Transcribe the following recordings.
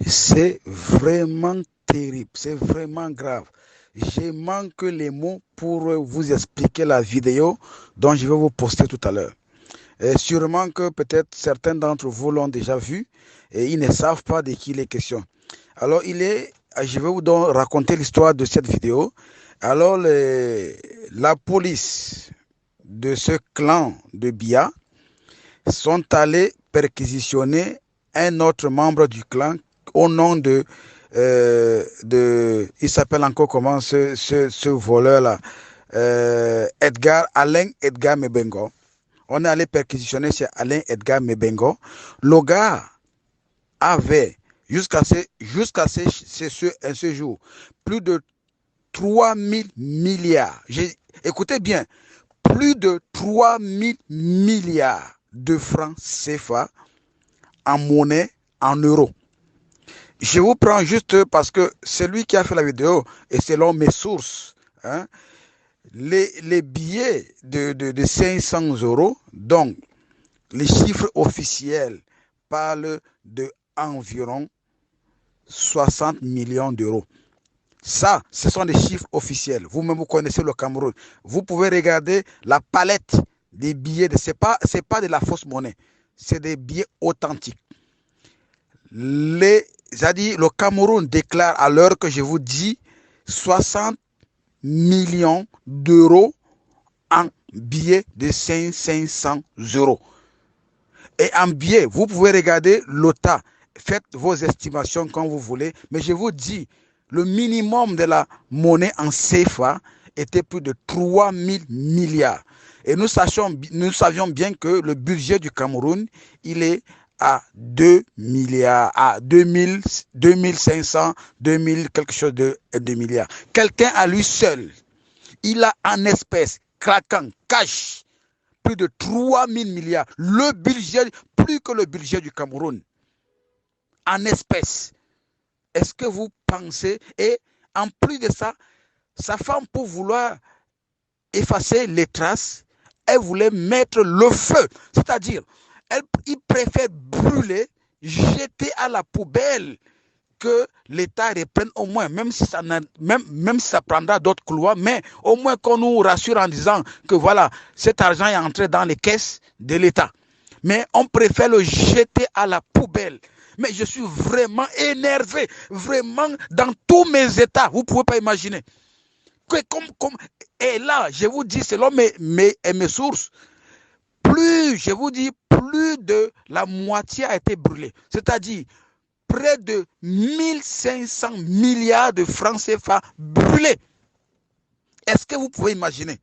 C'est vraiment terrible, c'est vraiment grave. Je manque les mots pour vous expliquer la vidéo dont je vais vous poster tout à l'heure. Et sûrement que peut-être certains d'entre vous l'ont déjà vu et ils ne savent pas de qui il est question. Alors, je vais vous donc raconter l'histoire de cette vidéo. Alors, la police de ce clan de Bia sont allés perquisitionner un autre membre du clan au nom il s'appelle encore comment ce voleur-là, Alain Edgar Mebengo. On est allé perquisitionner chez Alain Edgar Mebengo. Le gars avait, jusqu'à ce jour, plus de 3 000 milliards. Écoutez bien, plus de 3 000 milliards de francs CFA en monnaie, en euros. Je vous prends juste parce que c'est lui qui a fait la vidéo et selon mes sources, hein, les billets de 500 euros, donc les chiffres officiels parlent de environ 60 millions d'euros. Ça, ce sont des chiffres officiels. Vous-même, vous connaissez le Cameroun. Vous pouvez regarder la palette des billets. Ce n'est pas de la fausse monnaie. C'est des billets authentiques. Le Cameroun déclare à l'heure que je vous dis 60 millions d'euros en billets de 500 euros. Et en billets, vous pouvez regarder l'OTA. Faites vos estimations quand vous voulez. Mais je vous dis, le minimum de la monnaie en CFA était plus de 3 000 milliards. Et nous savions bien que le budget du Cameroun, il est à 2 milliards, à 2500, 2000, quelque chose de milliards. Quelqu'un à lui seul, il a en espèces, craquant, cash, plus de 3 000 milliards. Le budget, plus que le budget du Cameroun, en espèces. Est-ce que vous pensez, et en plus de ça, sa femme, pour vouloir effacer les traces, elle voulait mettre le feu. C'est-à-dire, il préfère brûler, jeter à la poubelle, que l'État reprenne au moins, même si ça prendra d'autres couloirs, mais au moins qu'on nous rassure en disant que voilà, cet argent est entré dans les caisses de l'État. Mais on préfère le jeter à la poubelle. Mais je suis vraiment énervé, vraiment dans tous mes états. Vous ne pouvez pas imaginer. Et là, je vous dis, selon mes sources, je vous dis, plus de la moitié a été brûlée. C'est-à-dire, près de 1500 milliards de francs CFA brûlés. Est-ce que vous pouvez imaginer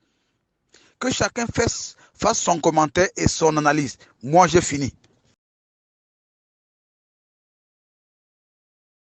que chacun fasse son commentaire et son analyse? Moi, j'ai fini.